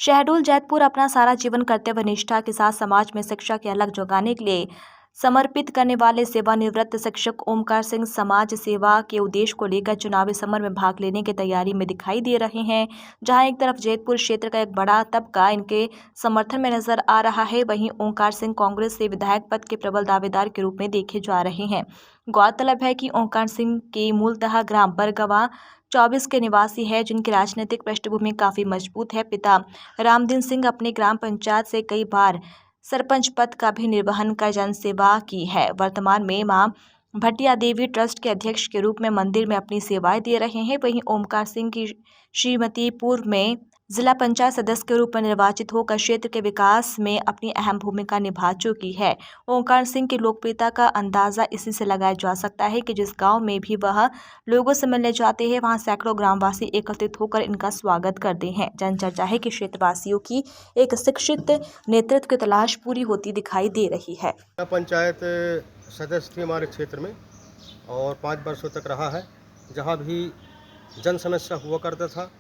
शहडोल जैतपुर अपना सारा जीवन कर्तव्य निष्ठा के साथ समाज में शिक्षा की अलग जगाने के लिए समर्पित करने वाले सेवानिवृत्त शिक्षक ओमकार सिंह समाज सेवा के उद्देश्य को लेकर चुनावी समर में भाग लेने की तैयारी में दिखाई दे रहे हैं। जहां एक तरफ जैतपुर क्षेत्र का एक बड़ा तबका इनके समर्थन में नजर आ रहा है, वहीं ओमकार सिंह कांग्रेस से विधायक पद के प्रबल दावेदार के रूप में देखे जा रहे हैं। गौरतलब है कि ओमकार सिंह के मूलतः ग्राम बरगवा 24 के निवासी है, जिनकी राजनीतिक पृष्ठभूमि काफी मजबूत है। पिता रामदीन सिंह अपने ग्राम पंचायत से कई बार सरपंच पद का भी निर्वहन कर जनसेवा की है। वर्तमान में मां भटिया देवी ट्रस्ट के अध्यक्ष के रूप में मंदिर में अपनी सेवाएं दे रहे हैं। वहीं ओमकार सिंह की श्रीमती पूर्व में जिला पंचायत सदस्य के रूप में निर्वाचित होकर क्षेत्र के विकास में अपनी अहम भूमिका निभा चुकी है। ओमकार सिंह की लोकप्रियता का अंदाजा इसी से लगाया जा सकता है कि जिस गांव में भी वह लोगों से मिलने जाते हैं, वहां सैकड़ों ग्रामवासी एकत्रित होकर इनका स्वागत करते हैं। जनचर्चा है कि क्षेत्रवासियों की एक शिक्षित नेतृत्व की तलाश पूरी होती दिखाई दे रही है। पंचायत सदस्य थी हमारे क्षेत्र में और 5 वर्षों तक रहा है। जहाँ भी जन समस्या हुआ करता था,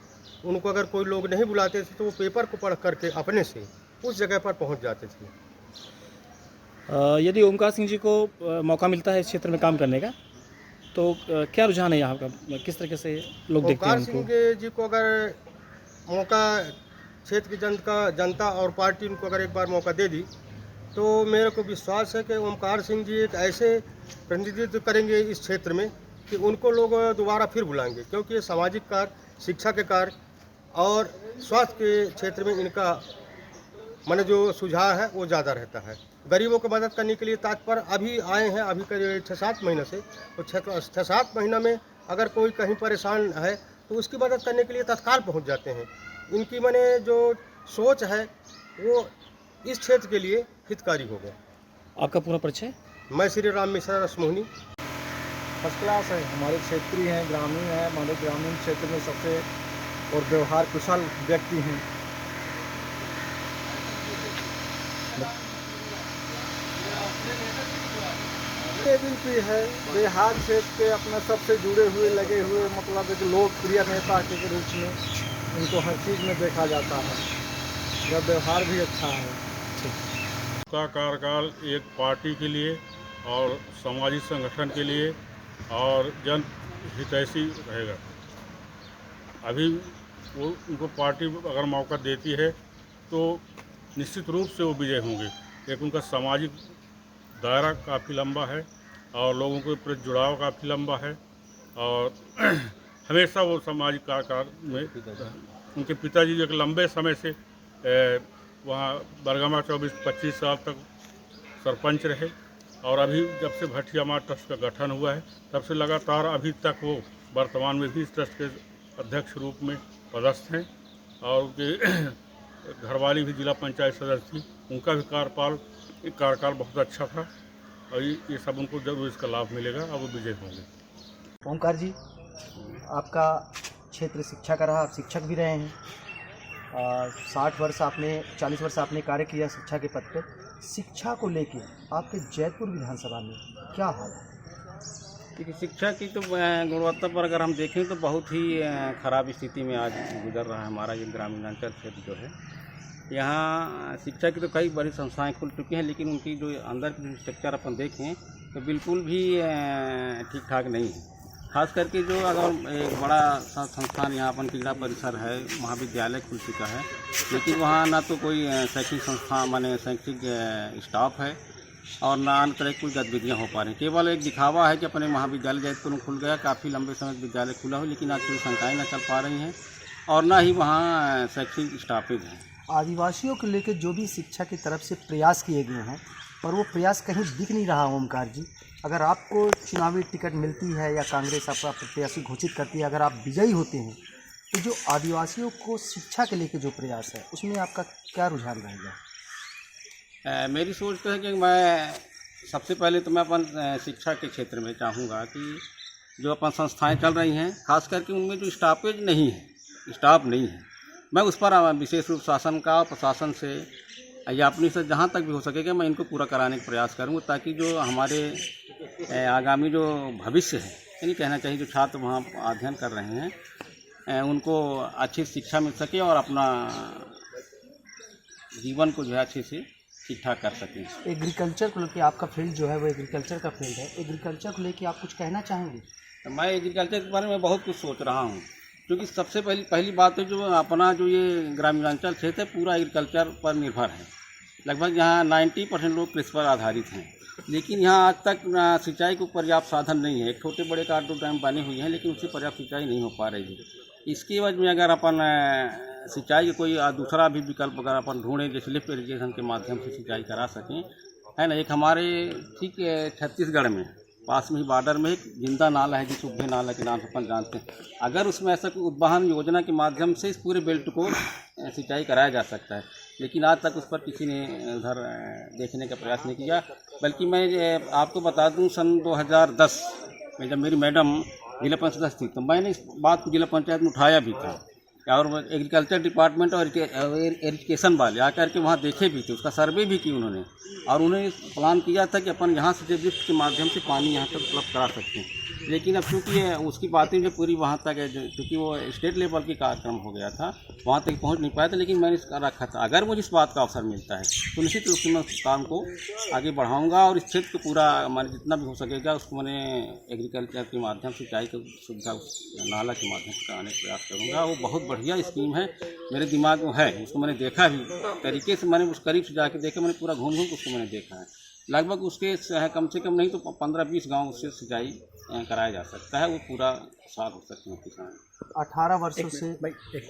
उनको अगर कोई लोग नहीं बुलाते थे तो वो पेपर को पढ़ करके अपने से उस जगह पर पहुंच जाते थे। यदि ओमकार सिंह जी को मौका मिलता है इस क्षेत्र में काम करने का, तो क्या रुझान है यहाँ का, किस तरीके से लोग देखते हैं उनको? ओमकार सिंह जी को अगर मौका क्षेत्र की जनता और पार्टी उनको अगर एक बार मौका दे दी तो मेरे को विश्वास है कि ओमकार सिंह जी एक ऐसे प्रतिनिधित्व करेंगे इस क्षेत्र में कि उनको लोग दोबारा फिर बुलाएंगे, क्योंकि सामाजिक कार्य, शिक्षा के कार्य और स्वास्थ्य के क्षेत्र में इनका माने जो सुझाव है वो ज़्यादा रहता है। गरीबों को मदद करने के लिए तात्पर्य अभी आए हैं, अभी करीब 6-7 महीने से, तो 6-7 महीना में अगर कोई कहीं परेशान है तो उसकी मदद करने के लिए तत्काल पहुंच जाते हैं। इनकी माने जो सोच है वो इस क्षेत्र के लिए हितकारी होगा। आपका पूरा परिचय? मैं श्री राम मिश्रा रसमोहनी। फर्स्ट क्लास है, हमारे क्षेत्रीय हैं, ग्रामीण है, हमारे ग्रामीण क्षेत्र में सबसे और व्यवहार कुशल व्यक्ति हैं। भी है बिहार क्षेत्र के अपने सबसे जुड़े हुए लगे हुए, मतलब एक लोकप्रिय नेता के रूप में उनको हर चीज़ में देखा जाता है। यह व्यवहार भी अच्छा है। का कार्यकाल एक पार्टी के लिए और सामाजिक संगठन के लिए और जन हितैषी रहेगा। अभी वो उनको पार्टी अगर मौका देती है तो निश्चित रूप से वो विजय होंगे। एक उनका सामाजिक दायरा काफ़ी लंबा है और लोगों के प्रति जुड़ाव काफ़ी लंबा है और हमेशा वो सामाजिक कार्यकाल में उनके पिताजी जो एक लंबे समय से वहाँ बरगमा 24-25 साल तक सरपंच रहे और अभी जब से भटिया माँ ट्रस्ट का गठन हुआ है तब से लगातार अभी तक वो वर्तमान में भी इस ट्रस्ट के अध्यक्ष रूप में पदस्थ हैं और उनके घरवाली भी जिला पंचायत सदस्य थी। उनका भी कार्यकाल बहुत अच्छा था और ये सब उनको जरूर इसका लाभ मिलेगा और वो विजय होंगे। ओमकार जी, आपका क्षेत्र शिक्षा का रहा, आप शिक्षक भी रहे हैं। 40 वर्ष आपने कार्य किया शिक्षा के पद पर। शिक्षा को लेके आपके जैतपुर विधानसभा में क्या हाल है? देखिए, शिक्षा की तो गुणवत्ता पर अगर हम देखें तो बहुत ही ख़राब स्थिति में आज गुजर रहा है हमारा ये ग्रामीणांचल क्षेत्र जो है। यहाँ शिक्षा की तो कई बड़ी संस्थाएं खुल चुकी हैं, लेकिन उनकी जो अंदर की स्ट्रक्चर अपन देखें तो बिल्कुल भी ठीक ठाक नहीं है। खास करके जो अगर एक बड़ा संस्थान यहाँ अपन क्रीड़ा परिसर है, महाविद्यालय खुल चुका है, लेकिन वहाँ ना तो कोई शैक्षिक संस्था माने शैक्षिक स्टाफ है और ना अन्य तरह की कोई गतिविधियाँ हो पा रही हैं। केवल एक दिखावा है कि अपने महाविद्यालय जैतपुर में खुल गया, काफ़ी लंबे समय विद्यालय खुला हो, लेकिन आज कोई संस्थाएँ न चल पा रही हैं और ना ही वहाँ शैक्षिक स्टाफेज हैं। आदिवासियों को लेकर जो भी शिक्षा की तरफ से प्रयास किए गए हैं, पर वो प्रयास कहीं दिख नहीं रहा। ओमकार जी, अगर आपको चुनावी टिकट मिलती है या कांग्रेस आपका प्रत्याशी घोषित करती है, अगर आप विजयी होते हैं, तो जो आदिवासियों को शिक्षा के लेकर जो प्रयास है उसमें आपका क्या रुझान रहेगा? मेरी सोच तो है कि मैं सबसे पहले तो मैं अपन शिक्षा के क्षेत्र में चाहूँगा कि जो अपन संस्थाएं चल रही हैं, खास करके उनमें जो स्टाफ नहीं है, मैं उस पर विशेष रूप शासन का प्रशासन से या अपनी से जहाँ तक भी हो सकेगा मैं इनको पूरा कराने का प्रयास करूँगा, ताकि जो हमारे आगामी जो भविष्य है, यानी कहना चाहिए जो छात्र वहाँ अध्ययन कर रहे हैं, उनको अच्छी शिक्षा मिल सके और अपना जीवन को जो है अच्छे से ठीक ठाक कर सकें। एग्रीकल्चर को लेकर आपका फील्ड जो है वो एग्रीकल्चर का फील्ड है, एग्रीकल्चर को लेकर आप कुछ कहना चाहेंगे? तो मैं एग्रीकल्चर के बारे में बहुत कुछ सोच रहा हूँ, क्योंकि सबसे पहली बात है जो अपना जो ये ग्रामीणांचल क्षेत्र है पूरा एग्रीकल्चर पर निर्भर है। लगभग यहाँ 90% लोग कृषि पर आधारित हैं, लेकिन यहाँ आज तक सिंचाई को पर्याप्त साधन नहीं है। एक छोटे बड़े का 8-2 डैम बने हुए हैं, लेकिन उससे पर्याप्त सिंचाई नहीं हो पा रही है। इसकी वजह में अगर अपन सिंचाई का कोई दूसरा भी विकल्प अगर अपन ढूंढें, जैसे लिफ्ट इरीगेशन के माध्यम से सिंचाई करा सकें, है ना। एक हमारे ठीक छत्तीसगढ़ में पास में ही बॉर्डर में एक जिंदा नाला है, जिस उब्भे नाला के नाम से अपन जानते हैं। अगर उसमें ऐसा कोई उद्वहन योजना के माध्यम से इस पूरे बेल्ट को सिंचाई कराया जा सकता है, लेकिन आज तक उस पर किसी ने उधर देखने का प्रयास नहीं किया। बल्कि मैं आपको बता दूं, सन 2010 में जब मेरी मैडम जिला पंचायत सदस्य थी, तो मैंने इस बात को जिला पंचायत में उठाया भी था, और एग्रीकल्चर डिपार्टमेंट और एजुकेशन वाले आकर के वहाँ देखे भी थे, उसका सर्वे भी की उन्होंने, और उन्होंने प्लान किया था कि अपन यहाँ से लिफ्ट के माध्यम से पानी यहाँ तक उपलब्ध करा सकते हैं। लेकिन अब चूँकि उसकी बातें जो पूरी वहाँ तक है, क्योंकि वो स्टेट लेवल की कार्यक्रम हो गया था, वहाँ तक पहुँच नहीं पाया था। लेकिन मैंने इसका रखा था, अगर मुझे इस बात का अवसर मिलता है तो निश्चित रूप से मैं उस काम को आगे बढ़ाऊँगा, और इस क्षेत्र को पूरा मैंने जितना भी हो सकेगा उसको मैंने एग्रीकल्चर के माध्यम से सिंचाई की सुविधा उस नाला के माध्यम से कराने का प्रयास करूँगा। वो बहुत बढ़िया स्कीम है, मेरे दिमाग में है, उसको मैंने देखा भी तरीके से, मैंने उस करीब से जाके देखा, मैंने पूरा घूम उसको मैंने देखा है। लगभग उसके कम से कम नहीं तो 15-20 गांव उससे सिंचाई कराया जा सकता है, वो पूरा साफ हो सकते हैं किसान। 18 वर्षों से